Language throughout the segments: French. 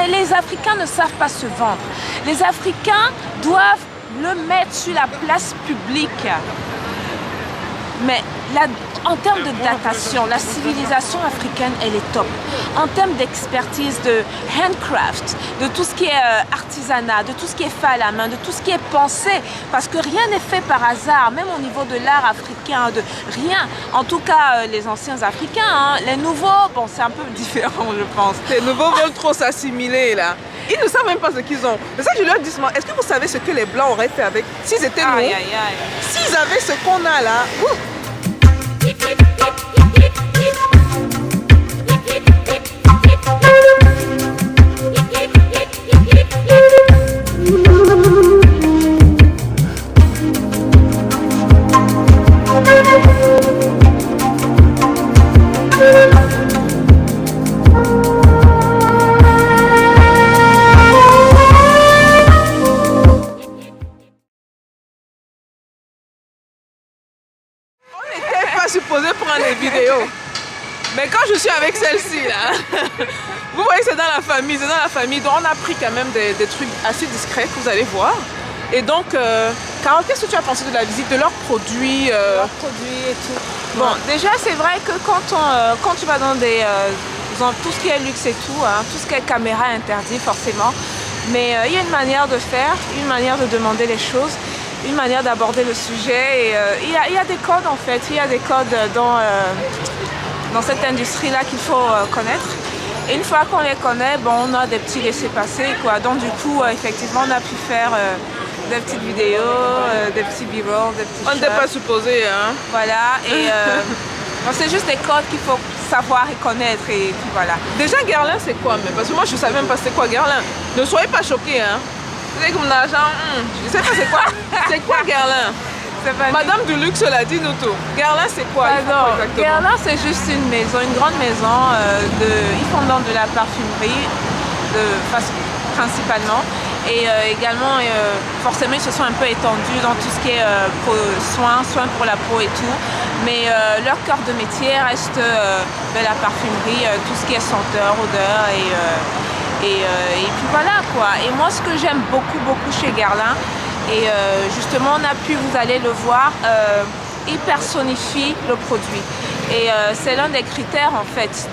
Mais les Africains ne savent pas se vendre. Les Africains doivent le mettre sur la place publique. Mais en termes de datation, la civilisation africaine, elle est top. En termes d'expertise, de handcraft, de tout ce qui est artisanat, de tout ce qui est fait à la main, de tout ce qui est pensé, parce que rien n'est fait par hasard, même au niveau de l'art africain, de rien. En tout cas, les anciens Africains, hein. Les nouveaux, bon, c'est un peu différent, je pense. Les nouveaux veulent trop s'assimiler, là. Ils ne savent même pas ce qu'ils ont. Mais ça, je leur dis, est-ce que vous savez ce que les Blancs auraient fait avec s'ils étaient nous? Aïe, aïe, aïe. S'ils avaient ce qu'on a là, supposé prendre des vidéos. Mais quand je suis avec celle-ci là, vous voyez, c'est dans la famille, donc on a pris quand même des trucs assez discrets que vous allez voir. Et donc, Carole, qu'est-ce que tu as pensé de la visite, de leurs produits Leurs produits et tout. Bon, déjà c'est vrai que quand tu vas dans tout ce qui est luxe et tout, hein, tout ce qui est caméra interdit forcément, mais il y a une manière de faire, une manière de demander les choses, une manière d'aborder le sujet. Et il y a des codes en fait, il y a des codes dans cette industrie-là qu'il faut connaître. Et une fois qu'on les connaît, bon, on a des petits laissés-passer, quoi. Donc du coup, effectivement, on a pu faire des petites vidéos, des petits b-rolls, des petits On n'était pas supposé, hein. Voilà, et c'est juste des codes qu'il faut savoir et connaître, et puis voilà. Déjà, Guerlain, c'est quoi? Mais parce que moi, je ne savais même pas c'est quoi Guerlain. Ne soyez pas choqués, hein. Vous savez comme l'argent, je sais pas c'est quoi. C'est quoi Guerlain? Madame du luxe l'a dit, nous tout. Guerlain, c'est quoi? Guerlain, c'est juste une maison, une grande maison. Ils font dans de la parfumerie, principalement. Et également, forcément, ils se sont un peu étendus dans tout ce qui est soins pour la peau et tout. Mais leur cœur de métier reste de la parfumerie, tout ce qui est senteur, odeur et puis voilà quoi. Et moi, ce que j'aime beaucoup chez Guerlain, et justement, vous allez le voir, il personnifie le produit. Et c'est l'un des critères en fait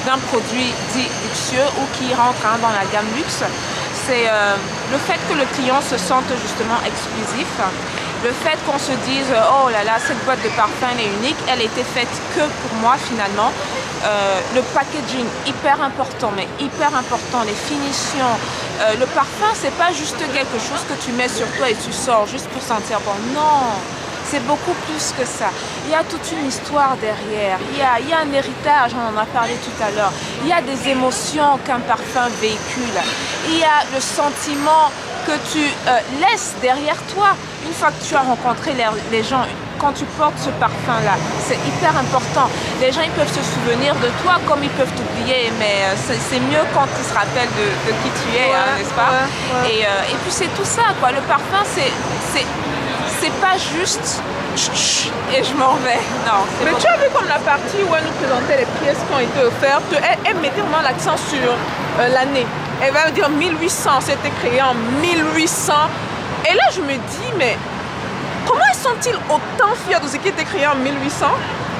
d'un produit dit luxueux ou qui rentre dans la gamme luxe. C'est le fait que le client se sente justement exclusif. Le fait qu'on se dise oh là là, cette boîte de parfum elle est unique, elle était faite que pour moi finalement. Le packaging, hyper important, mais hyper important, les finitions. Le parfum, c'est pas juste quelque chose que tu mets sur toi et tu sors juste pour sentir bon. Non, c'est beaucoup plus que ça. Il y a toute une histoire derrière. Il y a un héritage, on en a parlé tout à l'heure. Il y a des émotions qu'un parfum véhicule. Il y a le sentiment que tu laisses derrière toi une fois que tu as rencontré les gens. Quand tu portes ce parfum-là, c'est hyper important. Les gens, ils peuvent se souvenir de toi comme ils peuvent t'oublier, mais c'est mieux quand ils se rappellent de qui tu es, hein, n'est-ce pas? Ouais. Et puis c'est tout ça, quoi. Le parfum, c'est pas juste et je m'en vais. Non. Mais tu as vu comme la partie où elle nous présentait les pièces qui ont été offertes, elle mettait vraiment l'accent sur l'année. Elle va dire 1800, c'était créé en 1800. Et là, je me dis, mais comment sont-ils autant fiers de ce qui était créé en 1800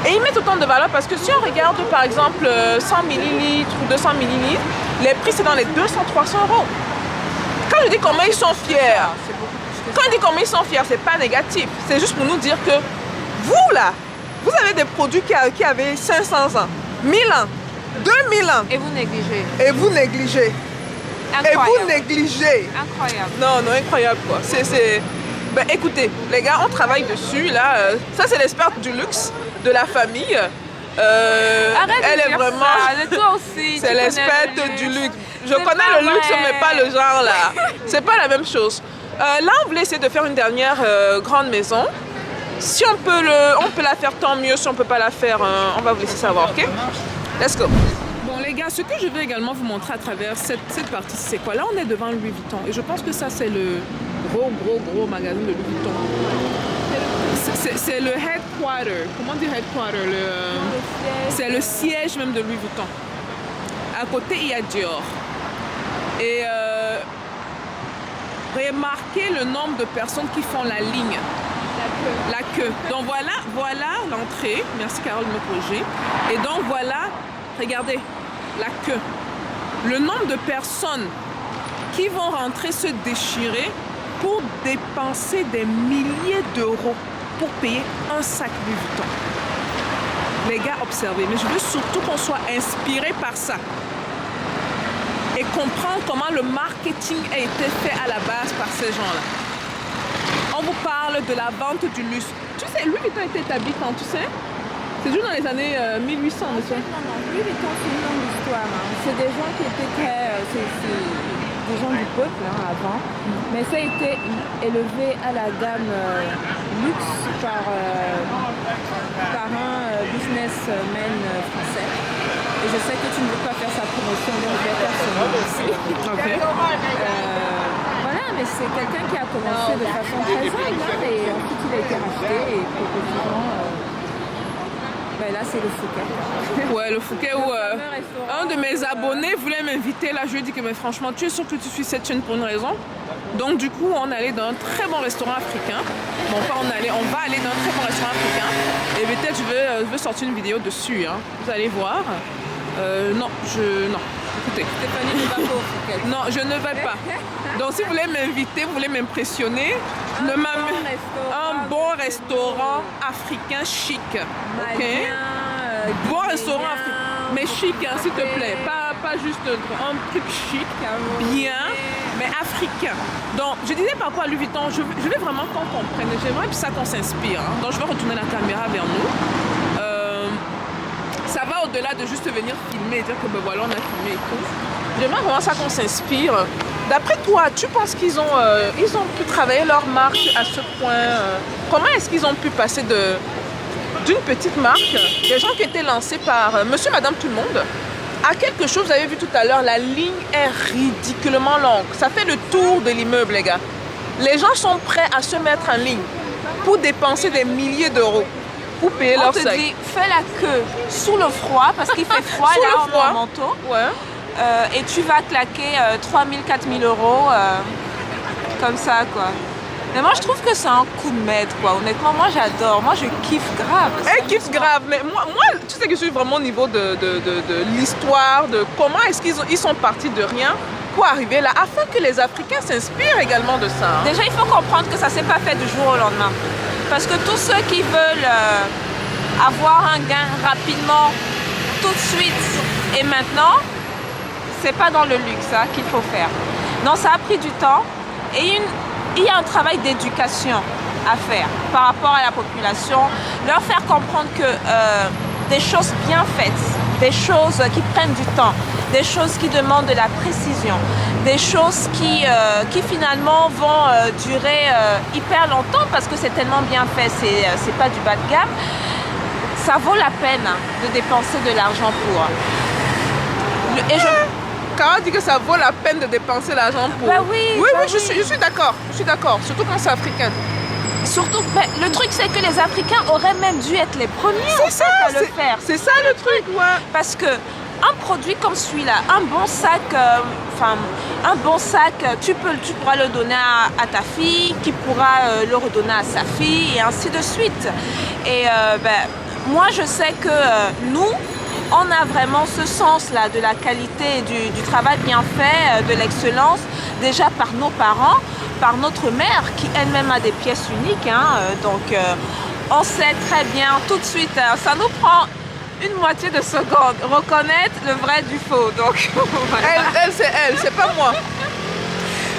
et ils mettent autant de valeur? Parce que si on regarde par exemple 100 ml ou 200 ml, les prix c'est dans les 200-300 euros. Quand je dis comment ils sont fiers, quand je dis comment ils sont fiers, c'est pas négatif. C'est juste pour nous dire que vous là, vous avez des produits qui avaient 500 ans, 1000 ans, 2000 ans. Et vous négligez. Et vous négligez. Incroyable. Et vous négligez. Incroyable. Non, incroyable quoi. Ben, écoutez, les gars, on travaille dessus. Là, ça, c'est l'experte du luxe de la famille. Arrête elle de est dire vraiment. Ça. Toi aussi. C'est l'experte du luxe. Je connais le luxe, mais pas le genre là. C'est pas la même chose. Là, on voulait essayer de faire une dernière grande maison. Si on peut la faire, tant mieux. Si on peut pas la faire, on va vous laisser savoir, ok? Let's go. Bon les gars, ce que je veux également vous montrer à travers cette partie, c'est quoi? Là, on est devant Louis Vuitton et je pense que ça, c'est le gros magasin de Louis Vuitton. C'est le headquarter. Comment dire headquarter? C'est le siège même de Louis Vuitton. À côté, il y a Dior. est marqué le nombre de personnes qui font la ligne. La queue. Donc voilà l'entrée. Merci Carole de me corriger. Et donc voilà, regardez, la queue. Le nombre de personnes qui vont rentrer se déchirer pour dépenser des milliers d'euros pour payer un sac Louis Vuitton. Les gars, observez. Mais je veux surtout qu'on soit inspiré par ça. Et comprendre comment le marketing a été fait à la base par ces gens-là. On vous parle de la vente du luxe. Tu sais, Louis Vuitton a été établi quand, tu sais? C'est juste dans les années 1800, En fait, non, Louis Vuitton, c'est une longue histoire. Hein. C'est des gens qui étaient très... des gens du peuple avant. Mais ça a été élevé à la gamme luxe par un businessman français. Et je sais que tu ne veux pas faire sa promotion, donc je vais faire son nom ici. Okay. Voilà, mais c'est quelqu'un qui a commencé de façon très humble et ensuite il a été racheté et progressivement... ben là, c'est le Fouquet. Ouais, le Fouquet où un de mes abonnés voulait m'inviter. Là, je lui ai dit que mais franchement, tu es sûr que tu suis cette chaîne pour une raison. Donc, du coup, on allait dans un très bon restaurant africain. Bon, enfin, on va aller dans un très bon restaurant africain. Et peut-être je veux sortir une vidéo dessus. Hein. Vous allez voir. Non. Écoutez. Stéphanie ne va pas au Fouquet. Non, je ne vais pas. Donc, si vous voulez m'inviter, vous voulez m'impressionner, un bon restaurant africain chic. Ok? Bon restaurant africain, mais chic, hein, s'il te plaît. Pas juste un truc chic, bien, mais africain. Donc, je disais par rapport à Louis Vuitton, je veux vraiment qu'on comprenne. J'aimerais ça qu'on s'inspire. Hein. Donc, je vais retourner la caméra vers nous. Ça va au-delà de juste venir filmer et dire que ben voilà, on a filmé et tout. J'aimerais vraiment ça qu'on s'inspire. D'après toi, tu penses qu'ils ont pu travailler leur marque à ce point comment est-ce qu'ils ont pu passer d'une petite marque, des gens qui étaient lancés par monsieur, madame, tout le monde, à quelque chose, vous avez vu tout à l'heure, la ligne est ridiculement longue. Ça fait le tour de l'immeuble, les gars. Les gens sont prêts à se mettre en ligne pour dépenser des milliers d'euros. Pour payer leur sac. On te dit, fais la queue sous le froid, parce qu'il fait froid là, on a un manteau. Ouais. Et tu vas claquer 3 000, 4 000 euros, comme ça, quoi. Mais moi, je trouve que c'est un coup de maître, quoi. Honnêtement, moi, j'adore. Moi, je kiffe grave. Elle kiffe grave. Mais moi, tu sais que je suis vraiment au niveau de l'histoire, de comment est-ce qu'ils sont partis de rien pour arriver là, afin que les Africains s'inspirent également de ça. Hein. Déjà, il faut comprendre que ça ne s'est pas fait du jour au lendemain. Parce que tous ceux qui veulent avoir un gain rapidement, tout de suite et maintenant, c'est pas dans le luxe hein, qu'il faut faire. Non, ça a pris du temps et il y a un travail d'éducation à faire par rapport à la population, leur faire comprendre que des choses bien faites, des choses qui prennent du temps, des choses qui demandent de la précision, des choses qui finalement vont durer hyper longtemps parce que c'est tellement bien fait, c'est pas du bas de gamme. Ça vaut la peine de dépenser de l'argent pour. Cara dit que ça vaut la peine de dépenser l'argent pour. Bah oui, je suis d'accord. Je suis d'accord, surtout quand c'est africain. Surtout, le truc c'est que les Africains auraient même dû être les premiers à le faire. C'est ça le truc, ouais. Parce que un produit comme celui-là, un bon sac, tu pourras le donner à ta fille, qui pourra le redonner à sa fille, et ainsi de suite. Et moi, je sais que nous, on a vraiment ce sens-là de la qualité, du travail bien fait, de l'excellence, déjà par nos parents, par notre mère, qui elle-même a des pièces uniques. Hein, donc, on sait très bien tout de suite, ça nous prend une moitié de seconde, reconnaître le vrai du faux. Donc, voilà. Elle, c'est pas moi.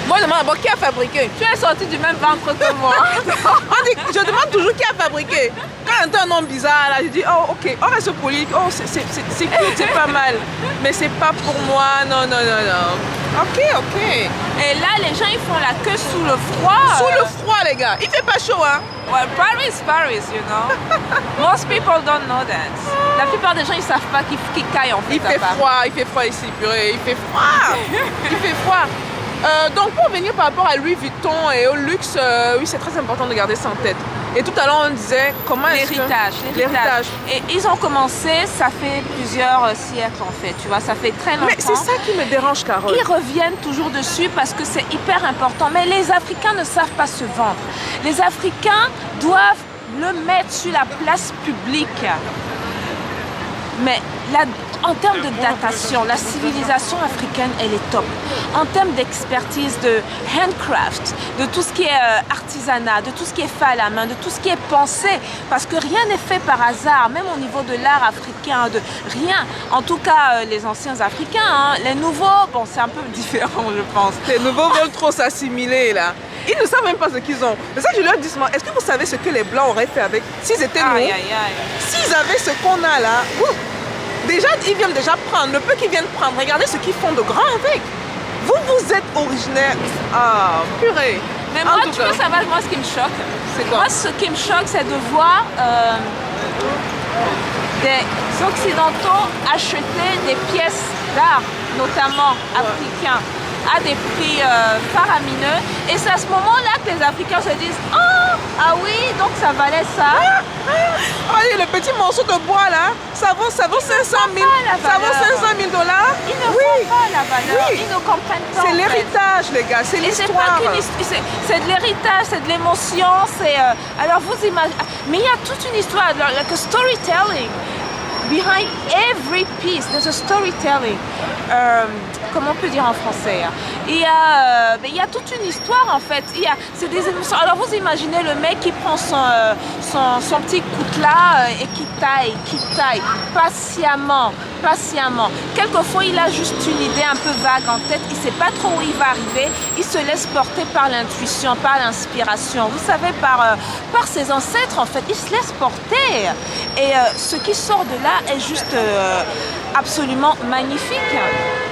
Moi, je demande d'abord qui a fabriqué. Tu es sorti du même ventre que moi. Je demande toujours qui a fabriqué. Quand on entend un nom bizarre, là, je dis, oh, ok, on reste poli, oh, c'est cool, c'est pas mal. Mais c'est pas pour moi, non. Ok. Et là, les gens, ils font la queue sous le froid. Sous le froid, les gars. Il fait pas chaud, hein. Well, Paris, you know. Most people don't know that. La plupart des gens, ils savent pas qu'il caille en fait. Il fait froid ici, purée. Il fait froid. Donc pour venir par rapport à Louis Vuitton et au luxe, oui c'est très important de garder ça en tête. Et tout à l'heure, on disait comment est-ce que... L'héritage. Et ils ont commencé, ça fait plusieurs siècles en fait, tu vois, ça fait très longtemps. Mais c'est ça qui me dérange, Carole. Ils reviennent toujours dessus parce que c'est hyper important. Mais les Africains ne savent pas se vendre. Les Africains doivent le mettre sur la place publique. Mais en termes de datation, la civilisation africaine, elle est top. En termes d'expertise, de handcraft, de tout ce qui est artisanat, de tout ce qui est fait à la main, de tout ce qui est pensé, parce que rien n'est fait par hasard, même au niveau de l'art africain, de rien. En tout cas, les anciens Africains, hein. Les nouveaux, bon, c'est un peu différent, je pense. Les nouveaux veulent trop s'assimiler, là. Ils ne savent même pas ce qu'ils ont. C'est ça que je leur dis, est-ce que vous savez ce que les Blancs auraient fait avec, s'ils étaient nous? S'ils avaient ce qu'on a là, déjà, ils viennent déjà prendre. Le peu qu'ils viennent prendre, regardez ce qu'ils font de grand avec. Vous êtes originaire. Ah, purée. Mais moi, tu peux savoir, moi, ce qui me choque. C'est quoi? Moi, ce qui me choque, c'est de voir des Occidentaux acheter des pièces d'art, notamment africains, à des prix faramineux. Et c'est à ce moment-là que les Africains se disent « Oh, ah oui, donc ça valait ça. » Allez, le petit morceau de bois là, ça vaut 500 000. Ça vaut 500 000 $. Ils ne font pas la valeur. Ils ne comprennent pas. C'est l'héritage, les gars. C'est l'histoire. C'est de l'héritage, c'est de l'émotion. Alors vous imaginez. Mais il y a toute une histoire, like a storytelling. Behind every piece, there's a storytelling. Comment on peut dire en français? Il y a toute une histoire en fait. C'est des émotions. Alors vous imaginez le mec qui prend son petit coutelas et qui taille patiemment. Quelquefois il a juste une idée un peu vague en tête. Il ne sait pas trop où il va arriver. Il se laisse porter par l'intuition, par l'inspiration. Vous savez, par ses ancêtres en fait. Il se laisse porter. Et ce qui sort de là est juste absolument magnifique.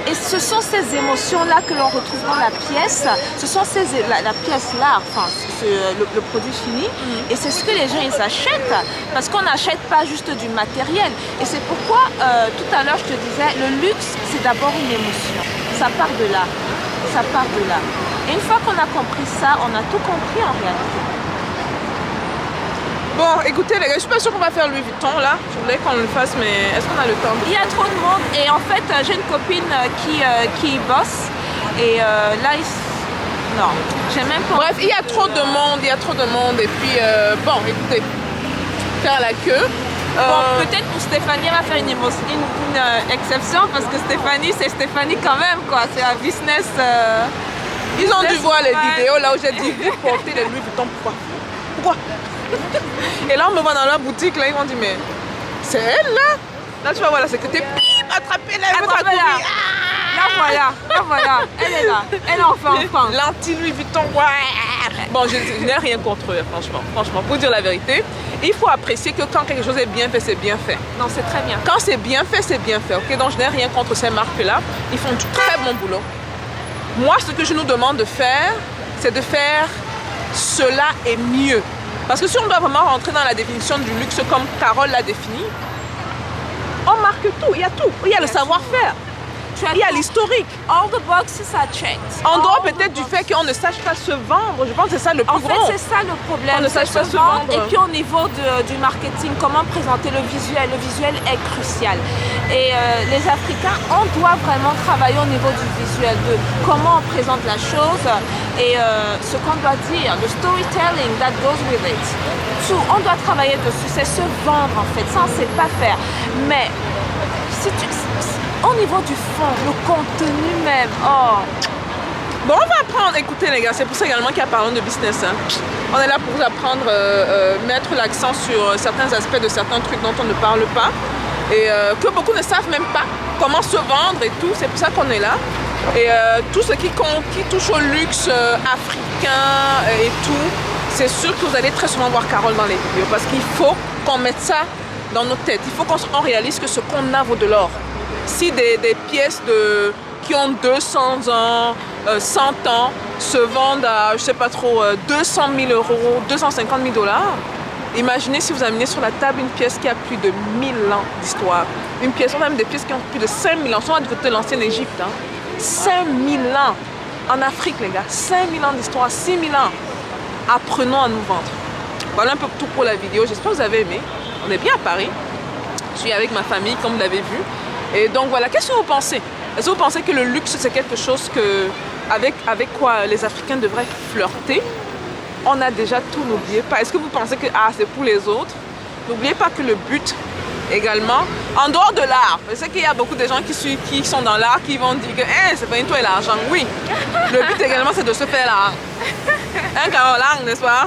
Et ce sont ces émotions-là que l'on retrouve dans la pièce. Ce sont la pièce là, enfin, le produit fini. Et c'est ce que les gens ils achètent. Parce qu'on n'achète pas juste du matériel. Et c'est pourquoi, tout à l'heure, je te disais, le luxe, c'est d'abord une émotion. Ça part de là. Et une fois qu'on a compris ça, on a tout compris en réalité. Bon, écoutez les gars, je suis pas sûre qu'on va faire Louis Vuitton là. Je voulais qu'on le fasse, mais est-ce qu'on a le temps? Il y a trop de monde et en fait j'ai une copine qui bosse et là non, j'ai même pas. Bref, il y a trop de monde, et puis bon, écoutez, faire la queue. Bon, peut-être pour Stéphanie, on va faire une exception parce que Stéphanie, c'est Stéphanie quand même quoi. C'est un business. Ils ont dû voir les vidéos là où j'ai dit vous portez les Louis Vuitton, pourquoi? Et là on me voit dans la boutique là, ils vont dire mais c'est elle là? Là tu vas voir la secrétaire, attrapez-la, Là voilà, elle est là, elle est enfin en France. L'anti-Louis Vuitton, ouais. Bon, je n'ai rien contre eux, franchement, pour dire la vérité. Il faut apprécier que quand quelque chose est bien fait, c'est bien fait. Non, c'est très bien. Quand c'est bien fait, ok? Donc je n'ai rien contre ces marques-là, ils font du très bon boulot. Moi, ce que je nous demande de faire, c'est de faire cela et mieux. Parce que si on doit vraiment rentrer dans la définition du luxe comme Carole l'a défini, on marque tout, il y a tout. Il y a le savoir-faire, il y a l'historique. All the boxes are checked. En dehors peut-être du fait qu'on ne sache pas se vendre, je pense que c'est ça le plus gros. En fait, c'est ça le problème. On ne sache pas se vendre. Et puis au niveau du marketing, comment présenter le visuel est crucial. Et les Africains, on doit vraiment travailler au niveau du visuel, de comment on présente la chose et ce qu'on doit dire, le storytelling that goes with it. Tout, on doit travailler dessus, c'est se vendre en fait, ça on ne sait pas faire. Mais au niveau du fond, le contenu même, Bon, on va apprendre, écoutez les gars, c'est pour ça également qu'il y a parlant de business. Hein. On est là pour vous apprendre, mettre l'accent sur certains aspects de certains trucs dont on ne parle pas. Et que beaucoup ne savent même pas comment se vendre et tout, c'est pour ça qu'on est là. Et tout ce qui touche au luxe africain et tout, c'est sûr que vous allez très souvent voir Carole dans les vidéos. Parce qu'il faut qu'on mette ça dans nos têtes. Il faut qu'on réalise que ce qu'on a vaut de l'or. Si des pièces qui ont 200 ans, 100 ans, se vendent à, je sais pas trop, 200 000 €, 250 000 $, imaginez si vous amenez sur la table une pièce qui a plus de 1000 ans d'histoire. Une pièce, on a même des pièces qui ont plus de 5000 ans. On va du côté de l'ancienne Égypte. Hein. 5000 ans en Afrique, les gars. 5000 ans d'histoire, 6000 ans. Apprenons à nous vendre. Voilà un peu tout pour la vidéo. J'espère que vous avez aimé. On est bien à Paris. Je suis avec ma famille, comme vous l'avez vu. Et donc voilà, qu'est-ce que vous pensez? Est-ce que vous pensez que le luxe, c'est quelque chose avec quoi les Africains devraient flirter? On a déjà tout, n'oubliez pas. Est-ce que vous pensez que c'est pour les autres? N'oubliez pas que le but également, en dehors de l'art, je sais qu'il y a beaucoup de gens qui sont dans l'art qui vont dire que c'est pas une toi et l'argent. Oui, le but également c'est de se faire l'art. Hein, Caroline, n'est-ce pas?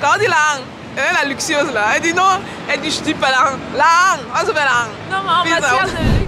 Quand on dit l'art, elle est la luxueuse là, elle dit non, elle dit je dis pas l'art, l'art, on se fait l'art. Non, mais en matière de luxe,